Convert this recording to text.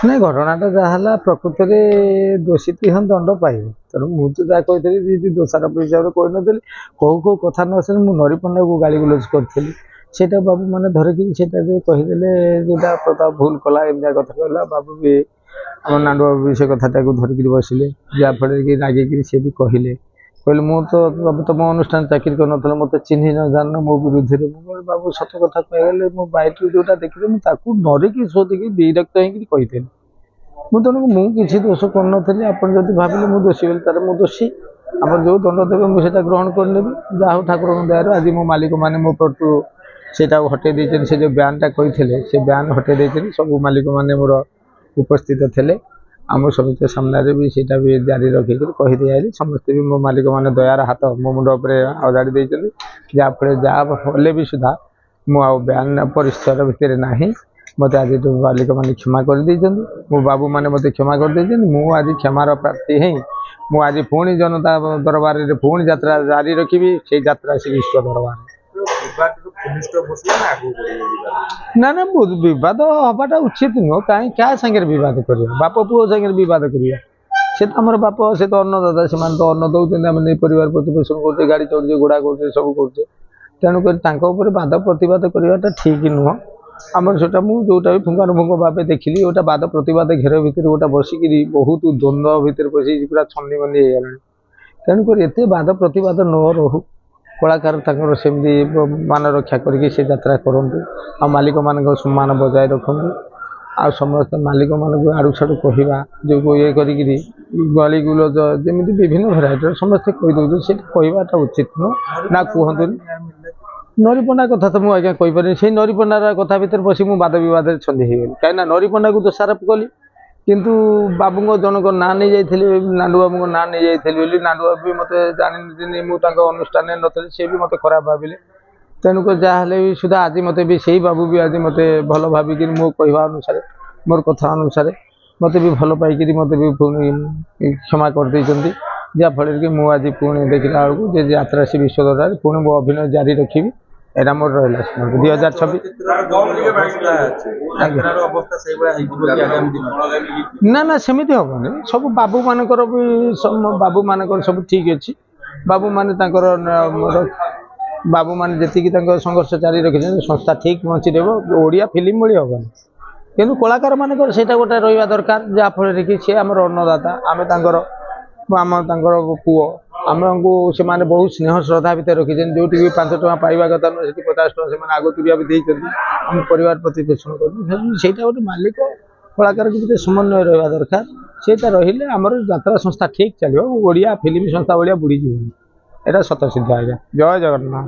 ନାଇଁ ଘଟଣାଟା ଯାହା ହେଲା ପ୍ରକୃତରେ ଦୋଷୀ ହଁ ଦଣ୍ଡ ପାଇବ। ତେଣୁ ମୁଁ ତ ଯାହା କହିଥିଲି ଯଦି ଦୋଷାରୋପ ହିସାବରେ କହିନଥିଲି କୋଉ କଥା ନ ଆସିଲେ ମୁଁ ନରି ପଣ୍ଡାକୁ ଗାଳି ଗୁଲଜ କରିଥିଲି। ସେଇଟା ବାବୁ ମାନେ ଧରିକିରି ସେଇଟା ଯେ କହିଦେଲେ ଯୋଉଟା ପ୍ରତାପ ଭୁଲ କଲା ଏମିତିଆ କଥା କହିଲା ବାବୁ ବି ଆମ ନାଣ୍ଡୁ ବାବୁ ବି ସେ କଥାଟାକୁ ଧରିକିରି ବସିଲେ ଯାହାଫଳରେ କି ରାଗିକିରି ସେ ବି କହିଲେ ମୁଁ ତ ବାବୁ ତମ ଅନୁଷ୍ଠାନ ଚାକିରି କରିନଥିଲା ମୋତେ ଚିହ୍ନି ନ ଜାଣିନ ମୋ ବିରୁଦ୍ଧରେ ମୁଁ କହିଲି ବାବୁ ସତ କଥା କହିଗଲେ ମୋ ବାଇକ୍ରୁ ଯୋଉଟା ଦେଖିଲି ମୁଁ ତାକୁ ଡରିକି ଶୋଧିକି ବିରକ୍ତ ହେଇକିରି କହିଥିଲି। ମୁଁ ତେଣୁ ମୁଁ କିଛି ଦୋଷ କରିନଥିଲି ଆପଣ ଯଦି ଭାବିଲେ ମୁଁ ଦୋଷୀ ବୋଲି ତାହେଲେ ମୁଁ ଦୋଷୀ ଆମର ଯେଉଁ ଦଣ୍ଡ ଦେବେ ମୁଁ ସେଇଟା ଗ୍ରହଣ କରିନେବି। ଯାହା ହଉ ଠାକୁରଙ୍କ ଦୟାରୁ ଆଜି ମୋ ମାଲିକମାନେ ମୋ ପଟୁ ସେଇଟାକୁ ହଟେଇ ଦେଇଛନ୍ତି। ସେ ଯେଉଁ ବ୍ୟାନ୍ଟା କହିଥିଲେ ସେ ବ୍ୟାନ୍ ହଟେଇ ଦେଇଛନ୍ତି। ସବୁ ମାଲିକମାନେ ମୋର ଉପସ୍ଥିତ ଥିଲେ। ଆମ ସମିତି ସାମ୍ନାରେ ବି ସେଇଟା ବି ଜାରି ରଖିକିରି କହିଦେଇଆଇଲି। ସମସ୍ତେ ବି ମୋ ମାଲିକମାନେ ଦୟାର ହାତ ମୋ ମୁଣ୍ଡ ଉପରେ ଅଜାଡ଼ି ଦେଇଛନ୍ତି। ଯାହାଫଳରେ ଯାହା ହେଲେ ବି ସୁଦ୍ଧା ମୁଁ ଆଉ ବ୍ୟାନ୍ ପରିସର ଭିତରେ ନାହିଁ। ମୋତେ ଆଜି ମାଲିକମାନେ କ୍ଷମା କରିଦେଇଛନ୍ତି। ମୋ ବାବୁମାନେ ମୋତେ କ୍ଷମା କରିଦେଇଛନ୍ତି। ମୁଁ ଆଜି କ୍ଷମାର ପ୍ରାର୍ଥୀ ହେଇ ମୁଁ ଆଜି ପୁଣି ଜନତା ଦରବାରରେ ପୁଣି ଯାତ୍ରା ଜାରି ରଖିବି। ସେଇ ଯାତ୍ରା ସେ ବିଶ୍ୱ ଦରବାରରେ ନା ନା ବିବାଦ ହବାଟା ଉଚିତ ନୁହଁ। କାହା ସାଙ୍ଗରେ ବିବାଦ କରିବା? ବାପ ପୁଅ ସାଙ୍ଗରେ ବିବାଦ କରିବା? ସେ ତ ଆମର ବାପ, ସେ ତ ଅନ୍ନଦାତା, ସେମାନେ ତ ଅନ୍ନ ଦେଉଛନ୍ତି। ଆମେ ନେଇ ପରିବାର ପ୍ରତିପୋଷଣ କରୁଛେ, ଗାଡ଼ି ଚଢ଼ୁଛେ, ଘୋଡ଼ା କରୁଛେ, ସବୁ କରୁଛେ। ତେଣୁକରି ତାଙ୍କ ଉପରେ ବାଦ ପ୍ରତିବାଦ କରିବାଟା ଠିକ୍ ନୁହଁ। ଆମର ସେଇଟା ମୁଁ ଯେଉଁଟା ବି ପୁଙ୍ଗାନୁପୁଙ୍ଗ ଭାବେ ଦେଖିଲି ଗୋଟେ ବାଦ ପ୍ରତିବାଦ ଘେର ଭିତରେ ଗୋଟେ ବସିକିରି ବହୁତ ଦ୍ୱନ୍ଦ୍ୱ ଭିତରେ ବସିକି ପୁରା ଛନ୍ଦି ମନ୍ଦି ହେଇଗଲାଣି। ତେଣୁକରି ଏତେ ବାଦ ପ୍ରତିବାଦ ନ ରହୁ। କଳାକାର ତାଙ୍କର ସେମିତି ମାନ ରକ୍ଷା କରିକି ସେ ଯାତ୍ରା କରନ୍ତୁ। ଆଉ ମାଲିକମାନଙ୍କ ସମ୍ମାନ ବଜାୟ ରଖନ୍ତୁ। ଆଉ ସମସ୍ତେ ମାଲିକମାନଙ୍କୁ ଆଡ଼ୁ ସାଡ଼ୁ କହିବା ଯେଉଁ ଇଏ କରିକିରି ଗାଳି ଗୁଲଜ ଯେମିତି ବିଭିନ୍ନ ଭେରାଇଟିର ସମସ୍ତେ କହିଦେଉଛନ୍ତି ସେଇଟା କହିବାଟା ଉଚିତ ନୁହଁ। ନା କୁହନ୍ତୁନି ନରିପଣ୍ଡା କଥା ତ ମୁଁ ଆଜ୍ଞା କହିପାରିନି। ସେଇ ନରିପଣ୍ଡାର କଥା ଭିତରେ ବସି ମୁଁ ବାଦ ବିବାଦରେ ଛନ୍ଦି ହେଇଗଲି। କାହିଁକିନା ନରିପଣ୍ଡାକୁ ଦୋଷାରୋପ କଲି କିନ୍ତୁ ବାବୁଙ୍କ ଜଣଙ୍କ ନାଁ ନେଇଯାଇଥିଲି, ନାଣ୍ଡୁ ବାବୁଙ୍କ ନାଁ ନେଇଯାଇଥିଲି ବୋଲି ନାଣ୍ଡୁ ବାବୁ ବି ମୋତେ ଜାଣିନି ମୁଁ ତାଙ୍କ ଅନୁଷ୍ଠାନରେ ନଥିଲି। ସେ ବି ମୋତେ ଖରାପ ଭାବିଲେ। ତେଣୁକରି ଯାହା ହେଲେ ବି ସୁଦ୍ଧା ଆଜି ମୋତେ ବି ସେଇ ବାବୁ ବି ଆଜି ମୋତେ ଭଲ ଭାବିକିରି ମୋ କହିବା ଅନୁସାରେ ମୋର କଥା ଅନୁସାରେ ମୋତେ ବି ଭଲ ପାଇକିରି ମୋତେ ବି ପୁଣି କ୍ଷମା କରିଦେଇଛନ୍ତି। ଯାହାଫଳରେ କି ମୁଁ ଆଜି ପୁଣି ଦେଖିଲା ବେଳକୁ ଯେ ଯାତ୍ରା ସେ ବିଶ୍ୱ ଦରବାରରେ ପୁଣି ମୋ ଅଭିନୟ ଜାରି ରଖିବି। ଏଇଟା ମୋର ରହିଲା 2026। ନା ନା ସେମିତି ହବନି। ସବୁ ବାବୁମାନଙ୍କର ବି ବାବୁମାନଙ୍କର ସବୁ ଠିକ୍ ଅଛି। ବାବୁମାନେ ତାଙ୍କର ବାବୁମାନେ ଯେତିକି ତାଙ୍କ ସଂଘର୍ଷ ଜାରି ରଖିଛନ୍ତି ସଂସ୍ଥା ଠିକ୍ ପହଞ୍ଚି ରହିବ। ଓଡ଼ିଆ ଫିଲ୍ମ ଭଳି ହେବନି କିନ୍ତୁ କଳାକାରମାନଙ୍କର ସେଇଟା ଗୋଟେ ରହିବା ଦରକାର। ଯାହାଫଳରେ କି ସେ ଆମର ଅନ୍ନଦାତା, ଆମେ ତାଙ୍କର ପୁଅ। ଆମକୁ ସେମାନେ ବହୁତ ସ୍ନେହ ଶ୍ରଦ୍ଧା ଭିତରେ ରଖିଛନ୍ତି। ଯେଉଁଠିକି 5 ଟଙ୍କା ପାଇବା କଥା ନୁହେଁ ସେଠି 50 ଟଙ୍କା ସେମାନେ ଆଗତୁରିଆ ବି ଦେଇଛନ୍ତି। ଆମ ପରିବାର ପ୍ରତିପୋଷଣ କରୁଛୁ। ସେଇଟା ଗୋଟେ ମାଲିକ କଳାକାର ଭିତରେ ସମନ୍ୱୟ ରହିବା ଦରକାର। ସେଇଟା ରହିଲେ ଆମର ଯାତ୍ରା ସଂସ୍ଥା ଠିକ୍ ଚାଲିବ। ଓଡ଼ିଆ ଫିଲ୍ମ ସଂସ୍ଥା ଭଳିଆ ବୁଡ଼ିଯିବନି। ଏଇଟା ସତ ସିଦ୍ଧ ଆଜ୍ଞା। ଜୟ ଜଗନ୍ନାଥ।